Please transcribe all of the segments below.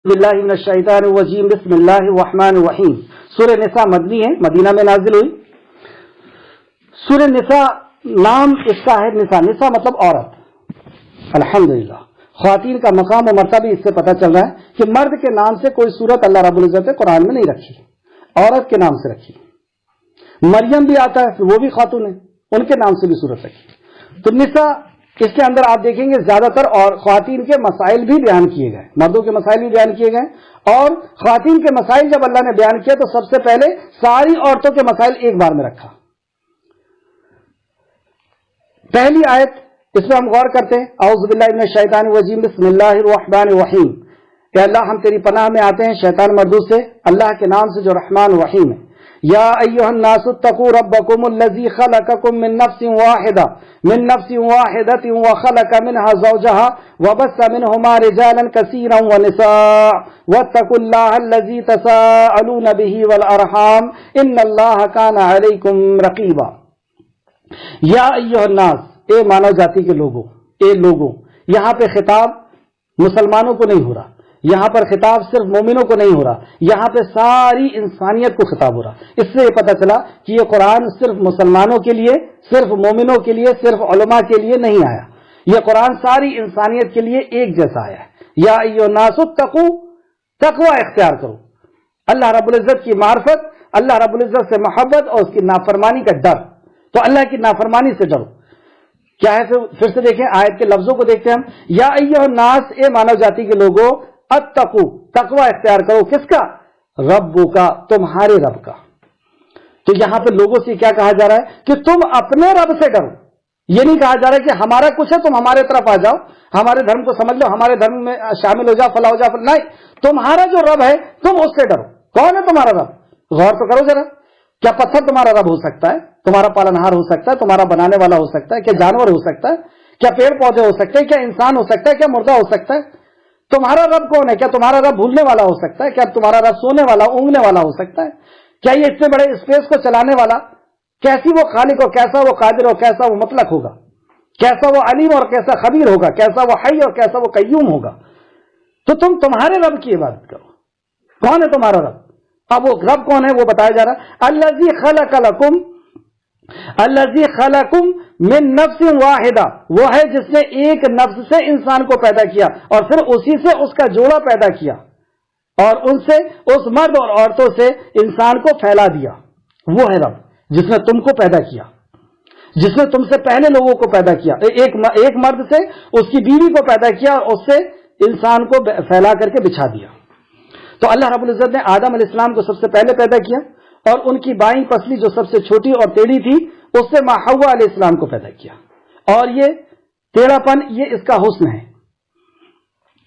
باللہ من الشیطان الرجیم بسم اللہ الرحمن الرحیم۔ سورہ نساء مدنی ہے، مدینہ میں نازل ہوئی۔ سورہ نساء نام اس کا ہے نساء، نساء مطلب عورت۔ الحمدللہ خواتین کا مقام و مرتبہ اس سے پتہ چل رہا ہے کہ مرد کے نام سے کوئی صورت اللہ رب العزت نے قرآن میں نہیں رکھی، عورت کے نام سے رکھی۔ مریم بھی آتا ہے، وہ بھی خاتون ہے، ان کے نام سے بھی صورت رکھی۔ تو نساء اس کے اندر آپ دیکھیں گے زیادہ تر اور خواتین کے مسائل بھی بیان کیے گئے، مردوں کے مسائل بھی بیان کیے گئے، اور خواتین کے مسائل جب اللہ نے بیان کیا تو سب سے پہلے ساری عورتوں کے مسائل ایک بار میں رکھا۔ پہلی آیت اس میں ہم غور کرتے ہیں، اعوذ باللہ من الشیطان الرجیم بسم اللہ الرحمن الرحیم۔ کہ اللہ ہم تیری پناہ میں آتے ہیں شیطان مردود سے، اللہ کے نام سے جو رحمان الرحیم ہے۔ یا ایھا الناس اتقوا ربکم الذی خلقکم من نفس واحدۃ وخلق منها زوجها وبث منهما رجالا كثيرا ونساء واتقوا الله الذي تساءلون به والارحام ان الله كان عليكم رقيبا۔ یا ایھا الناس، اے مانو جاتی کے لوگوں، اے لوگوں، یہاں پہ خطاب مسلمانوں کو نہیں ہو رہا، یہاں پر خطاب صرف مومنوں کو نہیں ہو رہا، یہاں پہ ساری انسانیت کو خطاب ہو رہا۔ اس سے یہ پتہ چلا کہ یہ قرآن صرف مسلمانوں کے لیے، صرف مومنوں کے لیے، صرف علماء کے لیے نہیں آیا، یہ قرآن ساری انسانیت کے لیے ایک جیسا آیا ہے۔ یا ایھا الناس اتقوا، تقوی اختیار کرو، اللہ رب العزت کی معرفت، اللہ رب العزت سے محبت اور اس کی نافرمانی کا ڈر۔ تو اللہ کی نافرمانی سے ڈرو۔ کیا ہے پھر سے دیکھیں آیت کے لفظوں کو دیکھتے ہیں ہم۔ یا ایھا الناس، اے مانو جاتی کے لوگوں، اتقوا، تقوی اختیار کرو، کس کا؟ رب کا، تمہارے رب کا۔ تو یہاں پہ لوگوں سے کیا کہا جا رہا ہے کہ تم اپنے رب سے ڈرو۔ یہ نہیں کہا جا رہا ہے کہ ہمارا کچھ ہے تم ہمارے طرف آ جاؤ، ہمارے دھرم کو سمجھ لو، ہمارے دھرم میں شامل ہو جاؤ، فلاں ہو جاؤ، نہیں، تمہارا جو رب ہے تم اس سے ڈرو۔ کون ہے تمہارا رب؟ غور تو کرو ذرا۔ کیا پتھر تمہارا رب ہو سکتا ہے؟ تمہارا پالنہار ہو سکتا ہے؟ تمہارا بنانے والا ہو سکتا ہے؟ کیا جانور ہو سکتا ہے؟ کیا پیڑ پودے ہو سکتے ہیں؟ کیا انسان ہو سکتا ہے؟ کیا مردہ ہو سکتا ہے؟ تمہارا رب کون ہے؟ کیا تمہارا رب بھولنے والا ہو سکتا ہے؟ کیا تمہارا رب سونے والا، اونگنے والا ہو سکتا ہے؟ کیا یہ اتنے بڑے اسپیس کو چلانے والا، کیسی وہ خالق ہو، کیسا وہ قادر ہو، کیسا وہ مطلق ہوگا، کیسا وہ علیم اور کیسا خبیر ہوگا، کیسا وہ حی اور کیسا وہ قیوم ہوگا؟ تو تم تمہارے رب کی عبادت کرو۔ کون ہے تمہارا رب؟ اب وہ رب کون ہے وہ بتایا جا رہا ہے۔ الذی خلق لکم، الذی خلقکم من نفس واحدہ، وہ ہے جس نے ایک نفس سے انسان کو پیدا کیا اور پھر اسی سے اس کا جوڑا پیدا کیا اور ان سے اس مرد اور عورتوں سے انسان کو پھیلا دیا۔ وہ ہے رب جس نے تم کو پیدا کیا، جس نے تم سے پہلے لوگوں کو پیدا کیا، ایک مرد سے اس کی بیوی کو پیدا کیا اور اس سے انسان کو پھیلا کر کے بچھا دیا۔ تو اللہ رب العزت نے آدم علیہ السلام کو سب سے پہلے پیدا کیا اور ان کی بائیں پسلی جو سب سے چھوٹی اور ٹیڑھی تھی اس سے ماں حوا علیہ السلام کو پیدا کیا، اور یہ ٹیڑھا پن یہ اس کا حسن ہے۔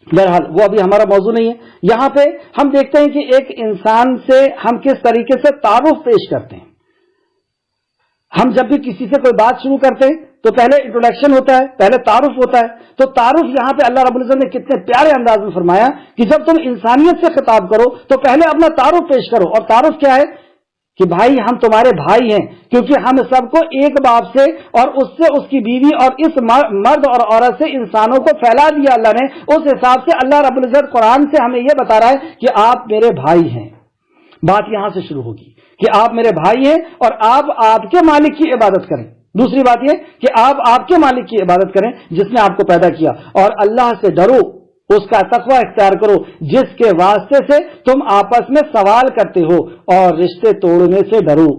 بہرحال وہ ابھی ہمارا موضوع نہیں ہے۔ یہاں پہ ہم دیکھتے ہیں کہ ایک انسان سے ہم کس طریقے سے تعارف پیش کرتے ہیں۔ ہم جب بھی کسی سے کوئی بات شروع کرتے ہیں تو پہلے انٹروڈکشن ہوتا ہے، پہلے تعارف ہوتا ہے۔ تو تعارف یہاں پہ اللہ رب العزت نے کتنے پیارے انداز میں فرمایا کہ جب تم انسانیت سے خطاب کرو تو پہلے اپنا تعارف پیش کرو۔ اور تعارف کیا ہے کہ بھائی ہم تمہارے بھائی ہیں، کیونکہ ہم سب کو ایک باپ سے اور اس سے اس کی بیوی اور اس مرد اور عورت سے انسانوں کو پھیلا دیا اللہ نے۔ اس حساب سے اللہ رب العزت قرآن سے ہمیں یہ بتا رہا ہے کہ آپ میرے بھائی ہیں۔ بات یہاں سے شروع ہوگی کہ آپ میرے بھائی ہیں اور آپ کے مالک کی عبادت کریں۔ دوسری بات یہ کہ آپ کے مالک کی عبادت کریں جس نے آپ کو پیدا کیا، اور اللہ سے ڈرو، اس کا تقوی اختیار کرو جس کے واسطے سے تم آپس میں سوال کرتے ہو، اور رشتے توڑنے سے ڈرو۔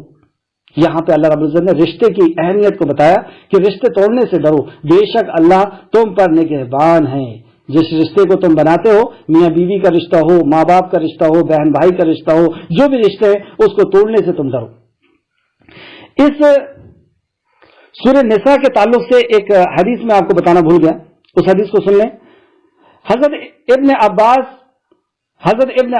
یہاں پہ اللہ رب العزت نے رشتے کی اہمیت کو بتایا کہ رشتے توڑنے سے ڈرو، بے شک اللہ تم پر نگہبان ہیں۔ جس رشتے کو تم بناتے ہو، میاں بیوی کا رشتہ ہو، ماں باپ کا رشتہ ہو، بہن بھائی کا رشتہ ہو، جو بھی رشتے ہیں اس کو توڑنے سے تم ڈرو۔ اس سورہ نساء کے تعلق سے ایک حدیث میں آپ کو بتانا بھول گیا، اس حدیث کو سن لیں۔ حضرت ابن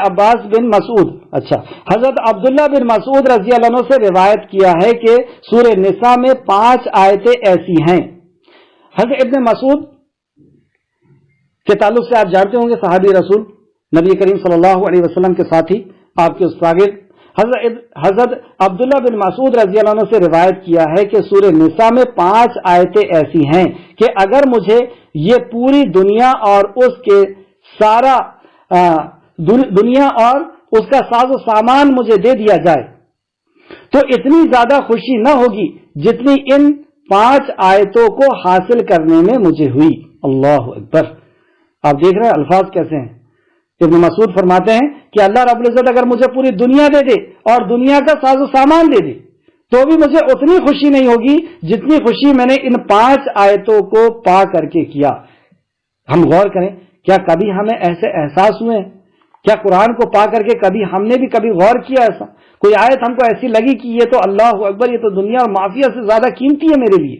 عباس بن مسعود، حضرت عبداللہ بن مسعود رضی اللہ عنہ سے روایت کیا ہے کہ سورہ نساء میں 5 آیتیں ایسی ہیں۔ حضرت ابن مسعود کے تعلق سے آپ جانتے ہوں گے، صحابی رسول نبی کریم صلی اللہ علیہ وسلم کے ساتھی، آپ کے استاذ حضرت عبداللہ بن مسعود رضی اللہ عنہ سے روایت کیا ہے کہ سورہ نساء میں 5 آیتیں ایسی ہیں کہ اگر مجھے یہ پوری دنیا اور اس کے سارا دنیا اور اس کا ساز و سامان مجھے دے دیا جائے تو اتنی زیادہ خوشی نہ ہوگی جتنی ان 5 آیتوں کو حاصل کرنے میں مجھے ہوئی۔ اللہ اکبر! آپ دیکھ رہے ہیں الفاظ کیسے ہیں۔ ابن مسعود فرماتے ہیں کہ اللہ رب العزت اگر مجھے پوری دنیا دے دے اور دنیا کا ساز و سامان دے دے تو بھی مجھے اتنی خوشی نہیں ہوگی جتنی خوشی میں نے ان 5 آیتوں کو پا کر کے کیا۔ ہم غور کریں، کیا کبھی ہمیں ایسے احساس ہوئے ہیں؟ کیا قرآن کو پا کر کے ہم نے بھی کبھی غور کیا ایسا؟ کوئی آیت ہم کو ایسی لگی کہ یہ تو اللہ اکبر، یہ تو دنیا اور معافیہ سے زیادہ قیمتی ہے میرے لیے،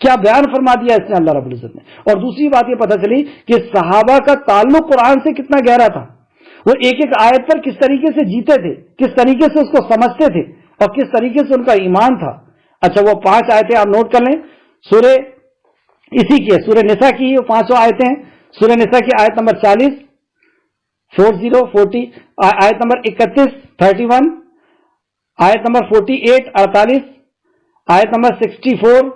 کیا بیان فرما دیا اس نے اللہ رب العزت نے۔ اور دوسری بات یہ پتہ چلی کہ صحابہ کا تعلق قرآن سے کتنا گہرا تھا، وہ ایک ایک آیت پر کس طریقے سے جیتے تھے، کس طریقے سے اس کو سمجھتے تھے اور کس طریقے سے ان کا ایمان تھا۔ اچھا، وہ 5 آیتیں آپ نوٹ کر لیں، سورہ اسی کی ہے، سورہ نساء کی وہ 5 آیتیں ہیں۔ سورہ نساء کی آیت نمبر 40 آیت نمبر 31 31، آیت نمبر 48 48، آیت نمبر 64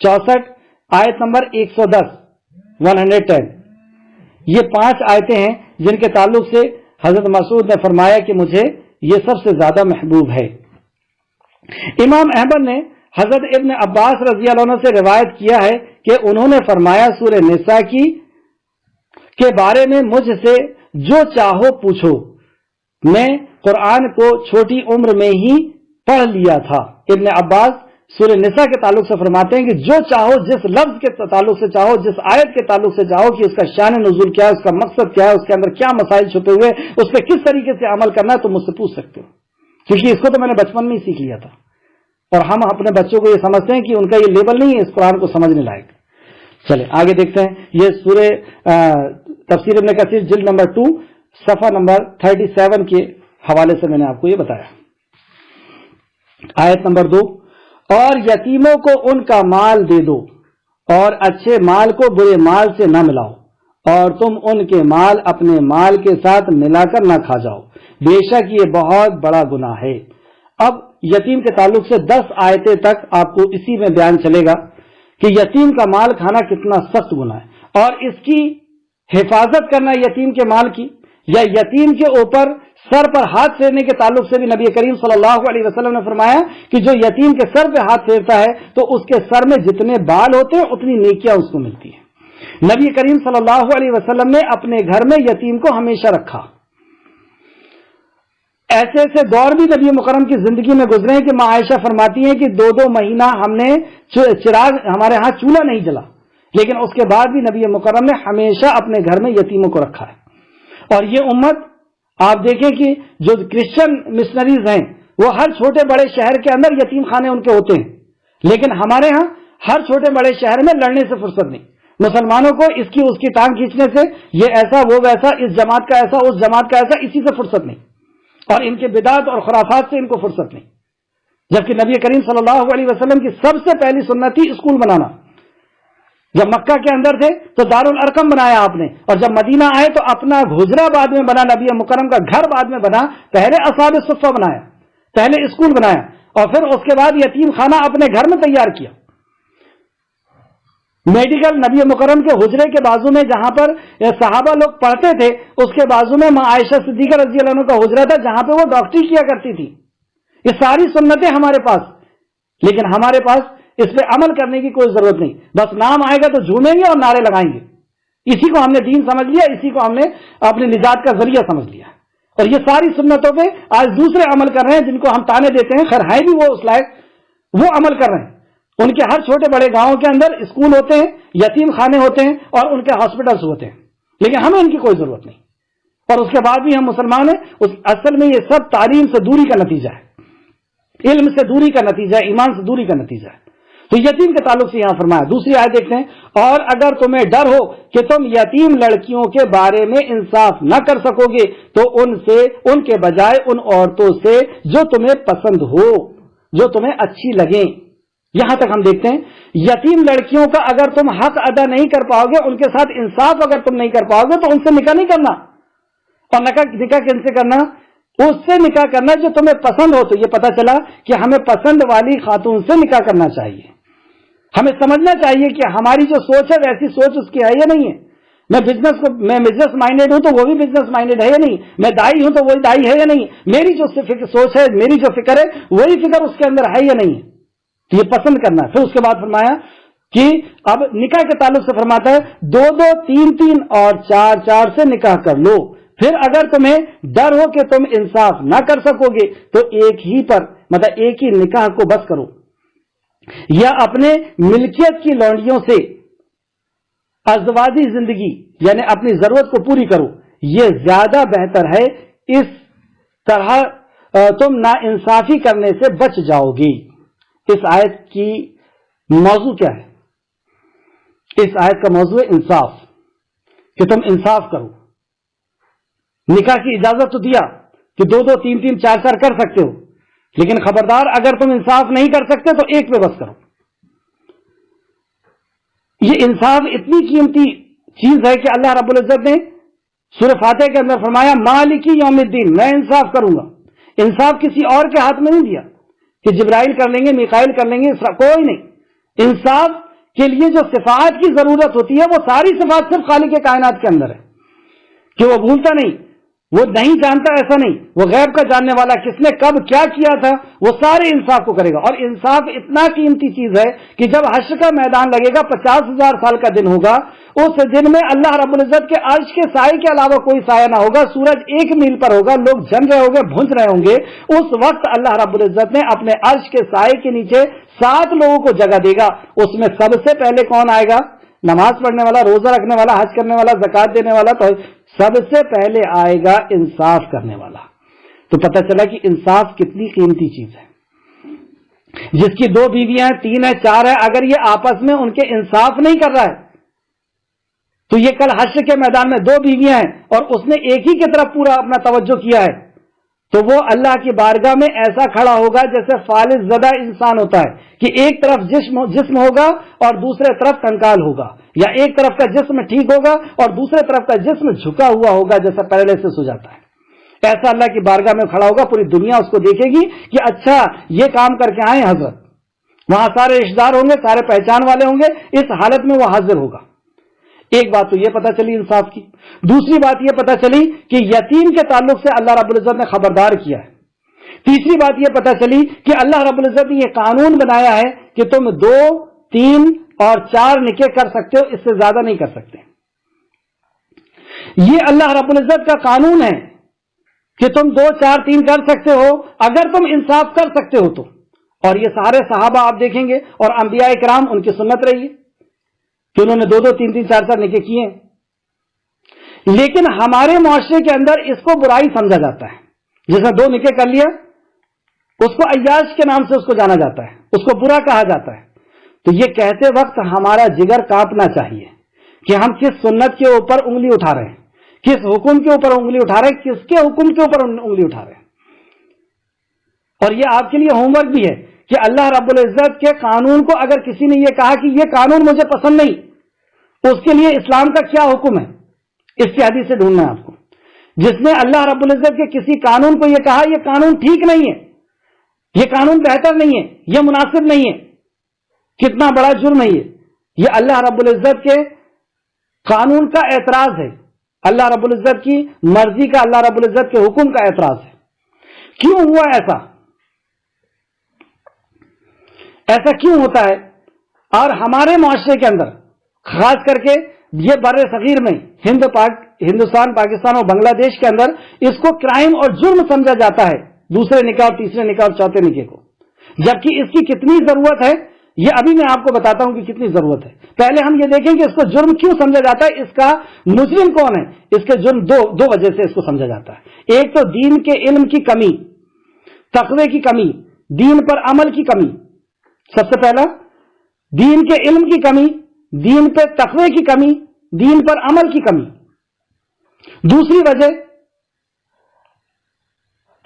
64، آیت نمبر 110 110۔ یہ 5 آیتیں ہیں جن کے تعلق سے حضرت مسعود نے فرمایا کہ مجھے یہ سب سے زیادہ محبوب ہے۔ امام احمد نے حضرت ابن عباس رضی اللہ عنہ سے روایت کیا ہے کہ انہوں نے فرمایا سورہ نساء کے بارے میں مجھ سے جو چاہو پوچھو، میں قرآن کو چھوٹی عمر میں ہی پڑھ لیا تھا۔ ابن عباس سورہ نساء کے تعلق سے فرماتے ہیں کہ جو چاہو، جس لفظ کے تعلق سے چاہو، جس آیت کے تعلق سے چاہو کہ اس کا شان نزول کیا ہے، اس کا مقصد کیا ہے، اس کے اندر کیا مسائل چھپے ہوئے، اس پہ کس طریقے سے عمل کرنا ہے، تو مجھ سے پوچھ سکتے ہو، کیونکہ اس کو تو میں نے بچپن میں ہی سیکھ لیا تھا۔ اور ہم اپنے بچوں کو یہ سمجھتے ہیں کہ ان کا یہ لیبل نہیں ہے اس قرآن کو سمجھنے لائق۔ چلے آگے دیکھتے ہیں، یہ سورہ تفسیر ابن کثیر جلد نمبر 2 صفحہ نمبر 37 کے حوالے سے میں نے آپ کو یہ بتایا۔ آیت نمبر 2، اور یتیموں کو ان کا مال دے دو اور اچھے مال کو برے مال سے نہ ملاؤ، اور تم ان کے مال اپنے مال کے ساتھ ملا کر نہ کھا جاؤ، بے شک یہ بہت بڑا گناہ ہے۔ اب یتیم کے تعلق سے 10 آیتیں تک آپ کو اسی میں بیان چلے گا کہ یتیم کا مال کھانا کتنا سخت گناہ ہے، اور اس کی حفاظت کرنا یتیم کے مال کی، یا یتیم کے اوپر سر پر ہاتھ پھیرنے کے تعلق سے بھی نبی کریم صلی اللہ علیہ وسلم نے فرمایا کہ جو یتیم کے سر پہ ہاتھ پھیرتا ہے تو اس کے سر میں جتنے بال ہوتے ہیں اتنی نیکیاں اس کو ملتی ہیں۔ نبی کریم صلی اللہ علیہ وسلم نے اپنے گھر میں یتیم کو ہمیشہ رکھا۔ ایسے ایسے دور بھی نبی مکرم کی زندگی میں گزرے ہیں کہ ماں عائشہ فرماتی ہیں کہ 2 مہینہ ہم نے چراغ ہمارے ہاں چولہا نہیں جلا، لیکن اس کے بعد بھی نبی مکرم نے ہمیشہ اپنے گھر میں یتیموں کو رکھا ہے۔ اور یہ امت آپ دیکھیں کہ جو کرسچن مشنریز ہیں وہ ہر چھوٹے بڑے شہر کے اندر یتیم خانے ان کے ہوتے ہیں، لیکن ہمارے ہاں ہر چھوٹے بڑے شہر میں لڑنے سے فرصت نہیں، مسلمانوں کو اس کی ٹانگ کھینچنے سے، یہ ایسا وہ ویسا، اس جماعت کا ایسا اس جماعت کا ایسا، اسی سے فرصت نہیں، اور ان کے بدعت اور خرافات سے ان کو فرصت نہیں۔ جبکہ نبی کریم صلی اللہ علیہ وسلم کی سب سے پہلی سنت تھی اسکول بنانا۔ جب مکہ کے اندر تھے تو دارالارقم بنایا آپ نے، اور جب مدینہ آئے تو اپنا گھجرا بعد میں بنا، نبی مکرم کا گھر بعد میں بنا، پہلے اصحاب صفہ بنایا، پہلے اسکول بنایا، اور پھر اس کے بعد یتیم خانہ اپنے گھر میں تیار کیا۔ میڈیکل نبی مکرم کے حجرے کے بازو میں جہاں پر صحابہ لوگ پڑھتے تھے، اس کے بازو میں ماں عائشہ صدیقہ رضی اللہ عنہ کا حجرہ تھا جہاں پہ وہ ڈاکٹری کیا کرتی تھی۔ یہ ساری سنتیں ہمارے پاس، لیکن ہمارے پاس اس پہ عمل کرنے کی کوئی ضرورت نہیں، بس نام آئے گا تو جھومیں گے اور نعرے لگائیں گے، اسی کو ہم نے دین سمجھ لیا، اسی کو ہم نے اپنی نجات کا ذریعہ سمجھ لیا، اور یہ ساری سنتوں پہ آج دوسرے عمل کر رہے ہیں جن کو ہم تانے دیتے ہیں، خیر ہے بھی وہ اس لائق، وہ عمل کر رہے ہیں۔ ان کے ہر چھوٹے بڑے گاؤں کے اندر اسکول ہوتے ہیں، یتیم خانے ہوتے ہیں، اور ان کے ہاسپٹلس ہوتے ہیں، لیکن ہمیں ان کی کوئی ضرورت نہیں، اور اس کے بعد بھی ہم مسلمان ہیں۔ اصل میں یہ سب تعلیم سے دوری کا نتیجہ ہے، علم سے دوری کا نتیجہ ہے، ایمان سے دوری کا نتیجہ ہے۔ تو یتیم کے تعلق سے یہاں فرمایا۔ دوسری آیت دیکھتے ہیں، اور اگر تمہیں ڈر ہو کہ تم یتیم لڑکیوں کے بارے میں انصاف نہ کر سکو گے تو ان کے بجائے ان عورتوں سے جو تمہیں پسند ہو، جو تمہیں اچھی لگیں۔ یہاں تک ہم دیکھتے ہیں یتیم لڑکیوں کا اگر تم حق ادا نہیں کر پاؤ گے، ان کے ساتھ انصاف اگر تم نہیں کر پاؤ گے تو ان سے نکاح نہیں کرنا، اور نکاح کن سے کرنا؟ اس سے نکاح کرنا جو تمہیں پسند ہو۔ تو یہ پتا چلا کہ ہمیں پسند والی خاتون سے نکاح کرنا چاہیے، ہمیں سمجھنا چاہیے کہ ہماری جو سوچ ہے ویسی سوچ اس کی ہے یا نہیں ہے۔ میں بزنس مائنڈیڈ ہوں تو وہ بھی بزنس مائنڈیڈ ہے یا نہیں, میں دائی ہوں تو وہی دائی ہے یا نہیں, میری جو سوچ ہے, میری جو فکر ہے وہی فکر اس کے اندر ہے یا نہیں. تو یہ پسند کرنا ہے. پھر اس کے بعد فرمایا کہ اب نکاح کے تعلق سے فرماتا ہے 2-2, 3-3 اور 4-4 سے نکاح کر لو. پھر اگر تمہیں ڈر ہو کہ تم انصاف نہ کر سکو گے تو ایک ہی پر مطلب ایک ہی نکاح کو بس کرو, یا اپنے ملکیت کی لونڈیوں سے ازواجی زندگی یعنی اپنی ضرورت کو پوری کرو, یہ زیادہ بہتر ہے. اس طرح تم نا انصافی کرنے سے بچ جاؤ گی. اس آیت کی موضوع کیا ہے؟ اس آیت کا موضوع ہے انصاف, کہ تم انصاف کرو. نکاح کی اجازت تو دیا کہ 2-2, 3-3, 4-4 کر سکتے ہو, لیکن خبردار اگر تم انصاف نہیں کر سکتے تو ایک پہ بس کرو. یہ انصاف اتنی قیمتی چیز ہے کہ اللہ رب العزت نے سورہ فاتحہ کے اندر فرمایا مالکی یوم الدین, میں انصاف کروں گا. انصاف کسی اور کے ہاتھ میں نہیں دیا کہ جبرائیل کر لیں گے, میکائیل کر لیں گے, کوئی نہیں. انصاف کے لیے جو صفات کی ضرورت ہوتی ہے وہ ساری صفات صرف خالق کائنات کے اندر ہے, کہ وہ بھولتا نہیں, وہ نہیں جانتا, ایسا نہیں, وہ غیب کا جاننے والا, کس نے کب کیا کیا تھا, وہ سارے انصاف کو کرے گا. اور انصاف اتنا قیمتی چیز ہے کہ جب حشر کا میدان لگے گا, 50,000 سال کا دن ہوگا, اس دن میں اللہ رب العزت کے عرش کے سائے کے علاوہ کوئی سایہ نہ ہوگا, سورج 1 میل پر ہوگا, لوگ جل رہے ہوں گے, بھونج رہے ہوں گے. اس وقت اللہ رب العزت نے اپنے عرش کے سائے کے نیچے 7 لوگوں کو جگہ دے گا. اس میں سب سے پہلے کون آئے گا؟ نماز پڑھنے والا, روزہ رکھنے والا, حج کرنے والا, زکات دینے والا. تو سب سے پہلے آئے گا انصاف کرنے والا. تو پتہ چلا کہ انصاف کتنی قیمتی چیز ہے. جس کی 2 بیویاں ہیں, 3 ہیں, 4 ہیں, اگر یہ آپس میں ان کے انصاف نہیں کر رہا ہے تو یہ کل حشر کے میدان میں 2 بیویاں ہیں اور اس نے ایک ہی کی طرف پورا اپنا توجہ کیا ہے, تو وہ اللہ کی بارگاہ میں ایسا کھڑا ہوگا جیسے فالج زدہ انسان ہوتا ہے, کہ ایک طرف جسم ہوگا اور دوسرے طرف کنکال ہوگا, یا ایک طرف کا جسم ٹھیک ہوگا اور دوسرے طرف کا جسم جھکا ہوا ہوگا جیسا پیرالیسس ہو جاتا ہے. ایسا اللہ کی بارگاہ میں کھڑا ہوگا, پوری دنیا اس کو دیکھے گی کہ اچھا یہ کام کر کے آئے حضرت. وہاں سارے رشتہ دار ہوں گے, سارے پہچان والے ہوں گے, اس حالت میں وہ حاضر ہوگا. ایک بات تو یہ پتہ چلی انصاف کی. دوسری بات یہ پتہ چلی کہ یتیم کے تعلق سے اللہ رب العزت نے خبردار کیا ہے. تیسری بات یہ پتہ چلی کہ اللہ رب العزت نے یہ قانون بنایا ہے کہ تم 2, 3 اور 4 نکاح کر سکتے ہو, اس سے زیادہ نہیں کر سکتے. یہ اللہ رب العزت کا قانون ہے کہ تم 2, 4, 3 کر سکتے ہو اگر تم انصاف کر سکتے ہو تو. اور یہ سارے صحابہ آپ دیکھیں گے اور انبیاء کرام, ان کی سنت رہی ہے کہ انہوں نے 2, 2, 3, 3, 4, 4 نکاح کیے ہیں. لیکن ہمارے معاشرے کے اندر اس کو برائی سمجھا جاتا ہے. جس نے 2 نکاح کر لیا اس کو عیاش کے نام سے اس کو جانا جاتا ہے, اس کو برا کہا جاتا ہے. تو یہ کہتے وقت ہمارا جگر کانپنا چاہیے کہ ہم کس سنت کے اوپر انگلی اٹھا رہے ہیں, کس حکم کے اوپر انگلی اٹھا رہے ہیں, کس کے حکم کے اوپر انگلی اٹھا رہے ہیں. اور یہ آپ کے لیے ہوم ورک بھی ہے کہ اللہ رب العزت کے قانون کو اگر کسی نے یہ کہا کہ یہ قانون مجھے پسند نہیں, تو اس کے لیے اسلام کا کیا حکم ہے, اس کی حدیث سے ڈھونڈنا ہے آپ کو. جس نے اللہ رب العزت کے کسی قانون کو یہ کہا یہ قانون ٹھیک نہیں ہے, یہ قانون بہتر نہیں ہے, یہ مناسب نہیں ہے, کتنا بڑا جرم ہے یہ اللہ رب العزت کے قانون کا اعتراض ہے, اللہ رب العزت کی مرضی کا, اللہ رب العزت کے حکم کا اعتراض ہے. کیوں ہوا ایسا کیوں ہوتا ہے؟ اور ہمارے معاشرے کے اندر خاص کر کے یہ بر صغیر میں ہندوستان, پاکستان اور بنگلہ دیش کے اندر اس کو کرائم اور جرم سمجھا جاتا ہے, دوسرے نکاح, تیسرے نکاح اور چوتھے نکاح کو. جبکہ اس کی کتنی ضرورت ہے یہ ابھی میں آپ کو بتاتا ہوں کہ کتنی ضرورت ہے. پہلے ہم یہ دیکھیں کہ اس کو جرم کیوں سمجھا جاتا ہے, اس کا مجرم کون ہے. اس کے جرم دو وجہ سے اس کو سمجھا جاتا ہے. ایک تو دین کے علم کی کمی, تقوی کی کمی, دین پر عمل کی کمی. سب سے پہلا دین کے علم کی کمی, دین پہ تقوی کی کمی, دین پر عمل کی کمی. دوسری وجہ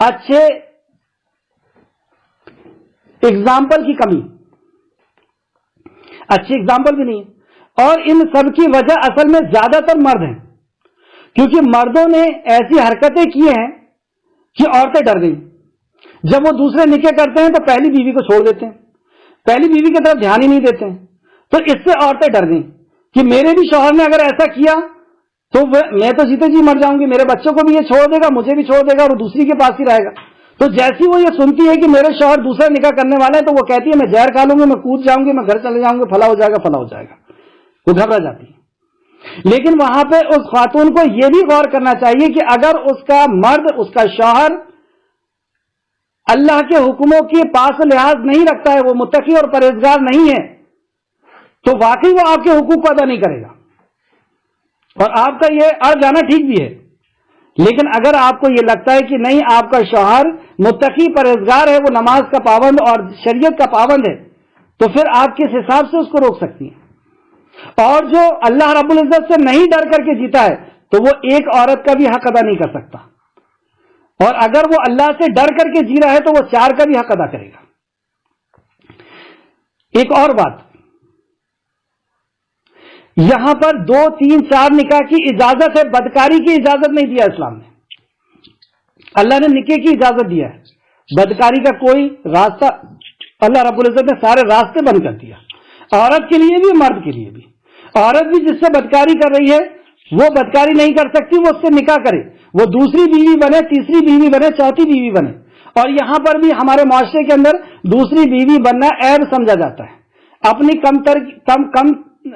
اچھے اگزامپل کی کمی, اچھی اگزامپل بھی نہیں ہے. اور ان سب کی وجہ اصل میں زیادہ تر مرد ہیں, کیونکہ مردوں نے ایسی حرکتیں کی ہیں کہ عورتیں ڈر گئیں. جب وہ دوسرے نکاح کرتے ہیں تو پہلی بیوی کو چھوڑ دیتے ہیں, پہلی بیوی کی طرف دھیان ہی نہیں دیتے ہیں. تو اس سے عورتیں ڈر گئیں کہ میرے بھی شوہر نے اگر ایسا کیا تو میں تو جیتے جی مر جاؤں گی، میرے بچوں کو بھی یہ چھوڑ دے گا، مجھے بھی چھوڑ دے گا اور دوسری کے پاس ہی رہے گا۔ تو جیسی وہ یہ سنتی ہے کہ میرے شوہر دوسرا نکاح کرنے والا ہے تو وہ کہتی ہے میں زہر کھا لوں گی، میں کود جاؤں گی، میں گھر چلے جاؤں گی، فلاں ہو جائے گا فلاں ہو جائے گا، وہ گھبرا جاتی ہے۔ لیکن وہاں پہ اس خاتون کو یہ بھی غور کرنا چاہیے کہ اگر اس کا مرد، اس کا شوہر اللہ کے حکموں کے پاس لحاظ نہیں رکھتا ہے، وہ متقی اور پرہیزگار نہیں ہے، تو واقعی وہ آپ کے حقوق کو ادا نہیں کرے گا اور آپ کا یہ اڑ جانا ٹھیک بھی ہے۔ لیکن اگر آپ کو یہ لگتا ہے کہ نہیں آپ کا شوہر متقی پرہیزگار ہے، وہ نماز کا پابند اور شریعت کا پابند ہے، تو پھر آپ کس حساب سے اس کو روک سکتی ہیں؟ اور جو اللہ رب العزت سے نہیں ڈر کر کے جیتا ہے تو وہ ایک عورت کا بھی حق ادا نہیں کر سکتا، اور اگر وہ اللہ سے ڈر کر کے جی رہا ہے تو وہ 4 کا بھی حق ادا کرے گا۔ ایک اور بات، یہاں پر 2، 3، 4 نکاح کی اجازت ہے، بدکاری کی اجازت نہیں دیا اسلام نے۔ اللہ نے نکاح کی اجازت دیا ہے، بدکاری کا کوئی راستہ اللہ رب العزت نے سارے راستے بند کر دیا، عورت کے لیے بھی مرد کے لیے بھی۔ عورت بھی جس سے بدکاری کر رہی ہے وہ بدکاری نہیں کر سکتی، وہ اس سے نکاح کرے، وہ دوسری بیوی بنے، تیسری بیوی بنے، چوتھی بیوی بنے۔ اور یہاں پر بھی ہمارے معاشرے کے اندر دوسری بیوی بننا عیب سمجھا جاتا ہے، اپنی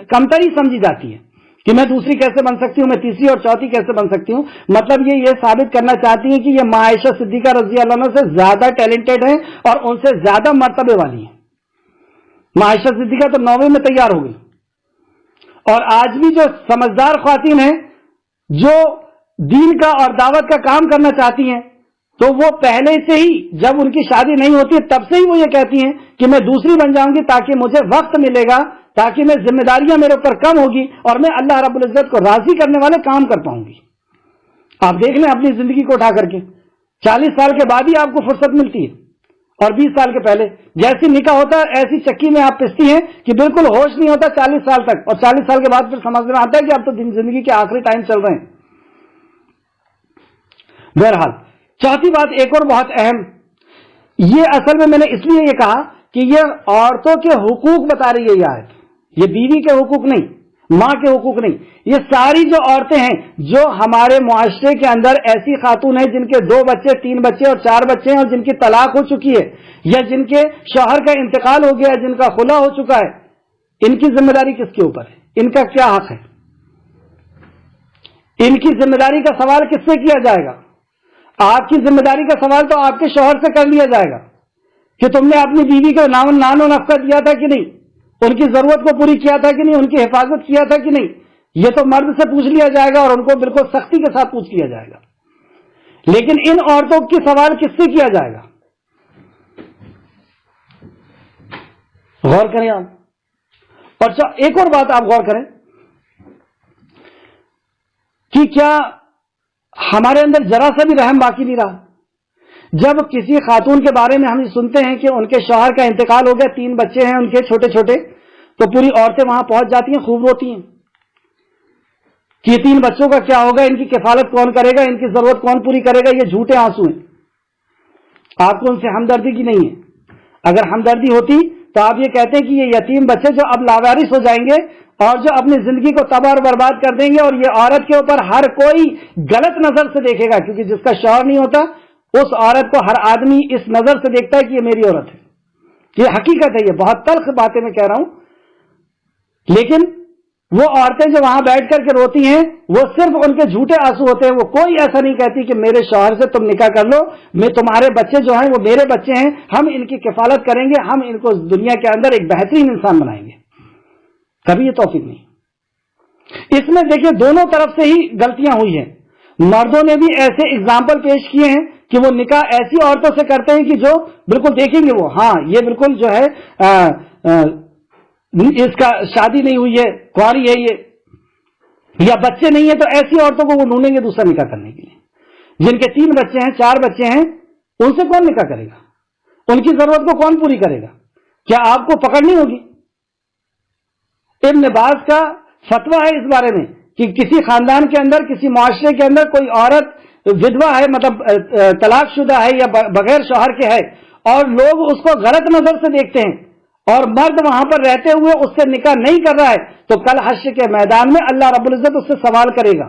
کمتری سمجھی جاتی ہے کہ میں دوسری کیسے بن سکتی ہوں، میں تیسری اور چوتھی کیسے بن سکتی ہوں۔ مطلب یہ ثابت کرنا چاہتی ہیں کہ یہ ماں عائشہ صدیقہ رضی اللہ عنہ سے زیادہ ٹیلنٹڈ ہیں اور ان سے زیادہ مرتبے والی ہیں۔ ماں عائشہ صدیقہ تو 9ویں میں تیار ہو گئی، اور آج بھی جو سمجھدار خواتین ہیں جو دین کا اور دعوت کا کام کرنا چاہتی ہیں، تو وہ پہلے سے ہی جب ان کی شادی نہیں ہوتی تب سے ہی وہ یہ کہتی ہیں کہ میں دوسری بن جاؤں گی تاکہ مجھے وقت ملے گا، تاکہ میں ذمہ داریاں میرے اوپر کم ہوگی اور میں اللہ رب العزت کو راضی کرنے والے کام کر پاؤں گی۔ آپ دیکھ لیں اپنی زندگی کو اٹھا کر کے، 40 سال کے بعد ہی آپ کو فرصت ملتی ہے، اور 20 سال کے پہلے جیسی نکاح ہوتا ہے ایسی چکی میں آپ پستی ہیں کہ بالکل ہوش نہیں ہوتا 40 سال تک، اور 40 سال کے بعد پھر سمجھ میں آتا ہے کہ اب تو زندگی کے آخری ٹائم چل رہے ہیں۔ بہرحال چوتھی بات ایک اور بہت اہم، یہ اصل میں نے اس لیے یہ کہا کہ یہ عورتوں کے حقوق بتا رہی ہے یہ آیت، یہ بیوی کے حقوق نہیں، ماں کے حقوق نہیں، یہ ساری جو عورتیں ہیں جو ہمارے معاشرے کے اندر ایسی خاتون ہیں جن کے 2 بچے، 3 بچے اور 4 بچے ہیں اور جن کی طلاق ہو چکی ہے یا جن کے شوہر کا انتقال ہو گیا، جن کا خلا ہو چکا ہے، ان کی ذمہ داری کس کے اوپر ہے؟ ان کا کیا حق ہے؟ ان کی ذمہ داری کا سوال کس سے کیا جائے گا؟ آپ کی ذمہ داری کا سوال تو آپ کے شوہر سے کر لیا جائے گا کہ تم نے اپنی بیوی کو نان و نفقہ دیا تھا کہ نہیں، ان کی ضرورت کو پوری کیا تھا کہ نہیں، ان کی حفاظت کیا تھا کہ نہیں۔ یہ تو مرد سے پوچھ لیا جائے گا اور ان کو بالکل سختی کے ساتھ پوچھ لیا جائے گا، لیکن ان عورتوں کے سوال کس سے کیا جائے گا؟ غور کریں آپ۔ اور ایک اور بات آپ غور کریں کہ کیا ہمارے اندر ذرا سا بھی رحم باقی نہیں رہا؟ جب کسی خاتون کے بارے میں ہم سنتے ہیں کہ ان کے شوہر کا انتقال ہو گیا، 3 بچے ہیں ان کے چھوٹے چھوٹے، تو پوری عورتیں وہاں پہنچ جاتی ہیں، خوب روتی ہیں کہ یہ 3 بچوں کا کیا ہوگا، ان کی کفالت کون کرے گا، ان کی ضرورت کون پوری کرے گا۔ یہ جھوٹے آنسو ہیں، آپ کو ان سے ہمدردی کی نہیں ہے۔ اگر ہمدردی ہوتی تو آپ یہ کہتے ہیں کہ یہ یتیم بچے جو اب لاوارث ہو جائیں گے اور جو اپنی زندگی کو تباہ اور برباد کر دیں گے، اور یہ عورت کے اوپر ہر کوئی غلط نظر سے دیکھے گا، کیونکہ جس کا شوہر نہیں ہوتا اس عورت کو ہر آدمی اس نظر سے دیکھتا ہے کہ یہ میری عورت ہے۔ یہ حقیقت ہے، یہ بہت تلخ باتیں میں کہہ رہا ہوں، لیکن وہ عورتیں جو وہاں بیٹھ کر کے روتی ہیں وہ صرف ان کے جھوٹے آنسو ہوتے ہیں۔ وہ کوئی ایسا نہیں کہتی کہ میرے شوہر سے تم نکاح کر لو، میں تمہارے بچے جو ہیں وہ میرے بچے ہیں، ہم ان کی کفالت کریں گے، ہم ان کو دنیا کے اندر ایک بہترین انسان بنائیں گے۔ کبھی یہ توفیق نہیں۔ اس میں دیکھیں دونوں طرف سے ہی غلطیاں ہوئی ہیں۔ مردوں نے بھی ایسے اگزامپل پیش کیے ہیں کہ وہ نکاح ایسی عورتوں سے کرتے ہیں کہ جو بالکل دیکھیں گے وہ، ہاں یہ بالکل جو ہے اس کا شادی نہیں ہوئی ہے، کنواری ہے یہ، یا بچے نہیں ہیں، تو ایسی عورتوں کو وہ ڈھونڈیں گے دوسرا نکاح کرنے کے لیے۔ جن کے 3 بچے ہیں، 4 بچے ہیں، ان سے کون نکاح کرے گا؟ ان کی ضرورت کو کون پوری کرے گا؟ کیا آپ کو پکڑنی ہوگی؟ ابن باز کا فتویٰ ہے اس بارے میں کہ کسی خاندان کے اندر، کسی معاشرے کے اندر کوئی عورت ودوا ہے، مطلب طلاق شدہ ہے یا بغیر شوہر کے ہے، اور لوگ اس کو غلط نظر سے دیکھتے ہیں اور مرد وہاں پر رہتے ہوئے اس سے نکاح نہیں کر رہا ہے، تو کل حشر کے میدان میں اللہ رب العزت اس سے سوال کرے گا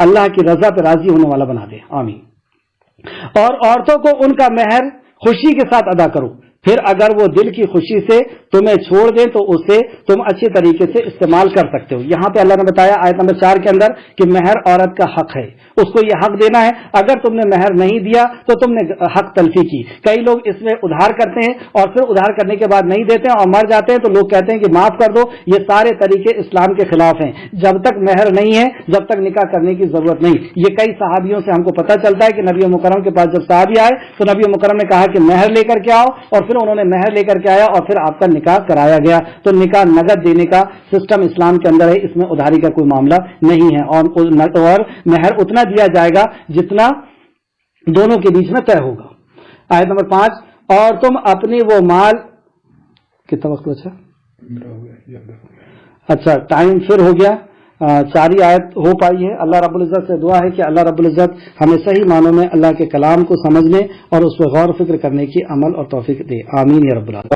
اللہ کی رضا پہ راضی ہونے والا بنا دے، آمین۔ اور عورتوں کو ان کا مہر خوشی کے ساتھ ادا کرو، پھر اگر وہ دل کی خوشی سے تمہیں چھوڑ دیں تو اسے تم اچھی طریقے سے استعمال کر سکتے ہو۔ یہاں پہ اللہ نے بتایا آیت نمبر 4 کے اندر کہ مہر عورت کا حق ہے، اس کو یہ حق دینا ہے۔ اگر تم نے مہر نہیں دیا تو تم نے حق تلفی کی۔ کئی لوگ اس میں ادھار کرتے ہیں اور پھر ادھار کرنے کے بعد نہیں دیتے ہیں اور مر جاتے ہیں تو لوگ کہتے ہیں کہ معاف کر دو۔ یہ سارے طریقے اسلام کے خلاف ہیں۔ جب تک مہر نہیں ہے جب تک نکاح کرنے کی ضرورت نہیں۔ یہ کئی صحابیوں سے ہم کو پتہ چلتا ہے کہ نبی مکرم کے پاس جب صحابی آئے تو نبی مکرم نے کہا کہ مہر لے کر کے آؤ، اور پھر انہوں نے مہر لے کر کے آیا اور پھر آپ کا نکاح کرایا گیا۔ تو نکاح نقد دینے کا سسٹم اسلام کے اندر ہے، اس میں ادھاری کا کوئی معاملہ نہیں ہے، اور مہر اتنا دیا جائے گا جتنا دونوں کے بیچ میں طے ہوگا۔ آیت نمبر 5، اور تم اپنی وہ مال، کتنا وقت بچا؟ اچھا ٹائم پھر ہو گیا، 4 ہی آیت ہو پائی ہے۔ اللہ رب العزت سے دعا ہے کہ اللہ رب العزت ہمیں صحیح معنوں میں اللہ کے کلام کو سمجھنے اور اس پہ غور و فکر کرنے کی عمل اور توفیق دے، آمین یا رب العالمین۔